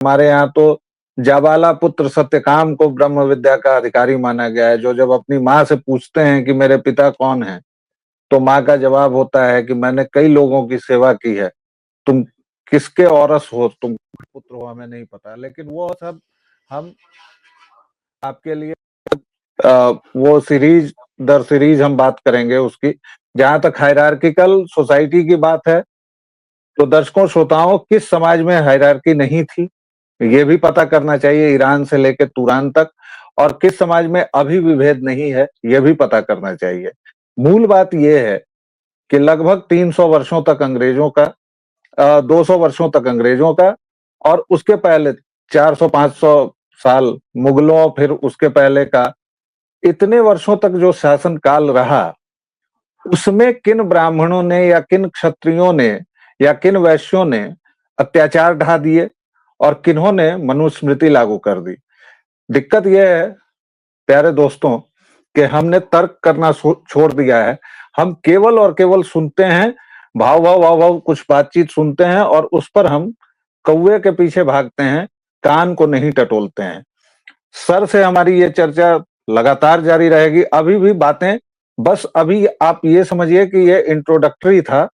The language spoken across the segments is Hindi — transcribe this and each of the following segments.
हमारे यहाँ तो जाबाला पुत्र सत्यकाम को ब्रह्म विद्या का अधिकारी माना गया है, जो जब अपनी माँ से पूछते हैं कि मेरे पिता कौन है, तो माँ का जवाब होता है कि मैंने कई लोगों की सेवा की है, तुम किसके औरस हो, तुम पुत्र हो हमें नहीं पता। लेकिन वो सब हम आपके लिए वो सीरीज दर सीरीज हम बात करेंगे उसकी। जहां तक हायरार्किकल सोसाइटी की बात है, तो दर्शकों श्रोताओं, किस समाज में हायरार्की नहीं थी ये भी पता करना चाहिए, ईरान से लेकर तुरान तक। और किस समाज में अभी विभेद नहीं है ये भी पता करना चाहिए। मूल बात यह है कि लगभग 300 वर्षों तक अंग्रेजों का, 200 वर्षों तक अंग्रेजों का, और उसके पहले 400-500 साल मुगलों, फिर उसके पहले का, इतने वर्षों तक जो शासन काल रहा, उसमें किन ब्राह्मणों ने या किन क्षत्रियों ने या किन वैश्यों ने अत्याचार ढा दिए और किन्होंने मनुस्मृति लागू कर दी। दिक्कत यह है प्यारे दोस्तों कि हमने तर्क करना छोड़ दिया है। हम केवल और केवल सुनते हैं, भाव भाव भाव भाव कुछ बातचीत सुनते हैं और उस पर हम कौवे के पीछे भागते हैं, कान को नहीं टटोलते हैं। सर से हमारी ये चर्चा लगातार जारी रहेगी। अभी भी बातें, बस अभी आप ये समझिए कि ये इंट्रोडक्टरी था,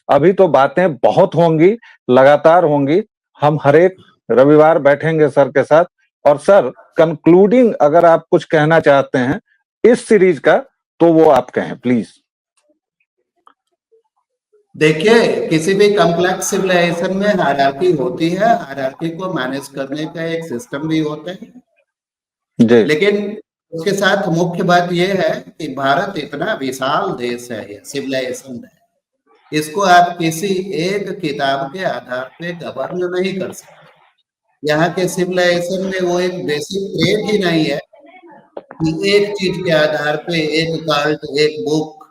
अभी तो बातें बहुत होंगी, लगातार होंगी। हम हर एक रविवार बैठेंगे सर के साथ। और सर, कंक्लूडिंग अगर आप कुछ कहना चाहते हैं इस सीरीज का, तो वो आप कहें प्लीज। देखिए, किसी भी कॉम्प्लेक्स सिविलाइजेशन में हायरार्की होती है, हायरार्की को मैनेज करने का एक सिस्टम भी होता है। जी लेकिन उसके साथ मुख्य बात यह है कि भारत इतना विशाल देश है, ये सिविलाइजेशन है, इसको आप किसी एक किताब के आधार पे गवर्न नहीं कर सकते। यहाँ के सिविलाइजेशन में वो एक बेसिक ट्रेड ही नहीं है कि एक चीज के आधार पे एक कल्ट, एक बुक,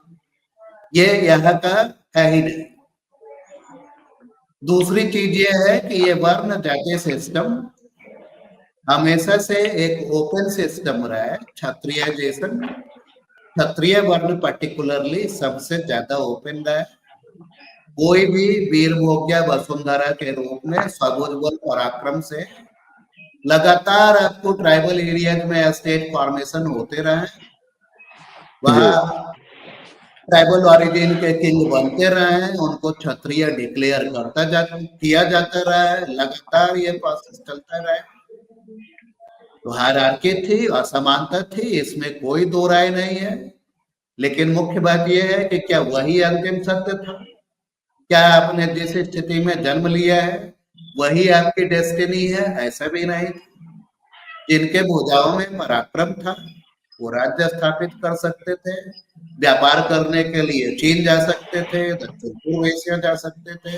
ये यहाँ का है ही नहीं। दूसरी चीज ये है कि ये वर्ण जाति सिस्टम हमेशा से एक ओपन सिस्टम रहा है। क्षत्रियजेशन, क्षत्रिय वर्ण पर्टिकुलरली सबसे ज्यादा ओपन रहा है। कोई भी वीर भोग्या वसुंधरा के रूप में स्वबुद्धबल पराक्रम से लगातार आपको ट्राइबल एरियाज में स्टेट फॉर्मेशन होते रहे, वहां ट्राइबल ओरिजिन के किंग बनते रहे हैं, उनको क्षत्रिय डिक्लेयर किया जाता रहा है, लगातार ये प्रोसेस चलता रहा है। तो हायरार्की थी, असमानता थी, इसमें कोई दो राय नहीं है। लेकिन मुख्य बात यह है कि क्या वही अंतिम सत्य था? क्या आपने जिस स्थिति में जन्म लिया है वही आपकी डेस्टिनी है? ऐसा भी नहीं। जिनके भुजाओं में पराक्रम था वो राज्य स्थापित कर सकते थे, व्यापार करने के लिए चीन जा सकते थे, दक्षिण पूर्व एशिया जा सकते थे,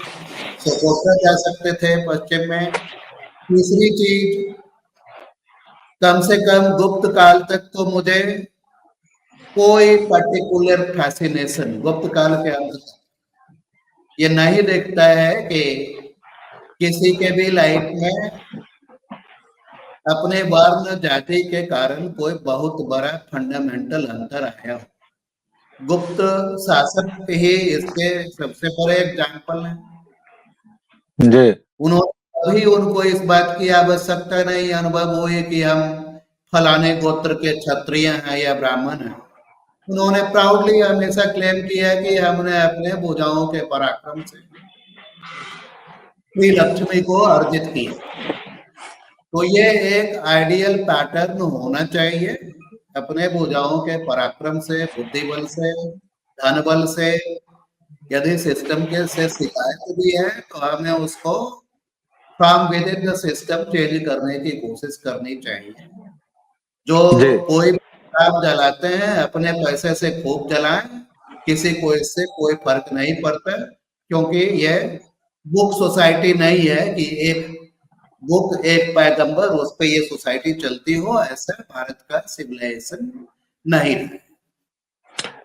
सोकोट्रा जा सकते थे पश्चिम में। तीसरी चीज, कम से कम गुप्त काल तक तो मुझे कोई पर्टिकुलर फैसिनेशन गुप्त काल के अंदर ये नहीं दिखता है कि किसी के भी लाइफ में अपने वर्ण जाति के कारण कोई बहुत बड़ा फंडामेंटल अंतर आया हो। गुप्त शासक ही इसके सबसे बड़े एग्जाम्पल है। जी उन्होंने अभी उनको इस बात की आवश्यकता नहीं अनुभव हुई कि हम फलाने गोत्र के क्षत्रिय हैं या ब्राह्मण हैं। उन्होंने प्राउडली हमेशा क्लेम किया कि हमने अपने भुजाओं के पराक्रम से श्री लक्ष्मी को अर्जित किया। तो ये एक आइडियल पैटर्न होना चाहिए। अपने भुजाओं के पराक्रम से, बुद्धि बल से, धन बल से यदि सिस्टम के से शिकायत भी है तो हमें उसको from with in the system change करने की कोशिश करनी चाहिए। जो जी कोई शराब जलाते हैं अपने पैसे से खूब जलाएं, किसी को इससे कोई फर्क नहीं पड़ता, क्योंकि ये बुक सोसाइटी नहीं है कि एक बुक एक पैगंबर उस पे ये सोसाइटी चलती हो। ऐसा भारत का सिविलाइजेशन नहीं है।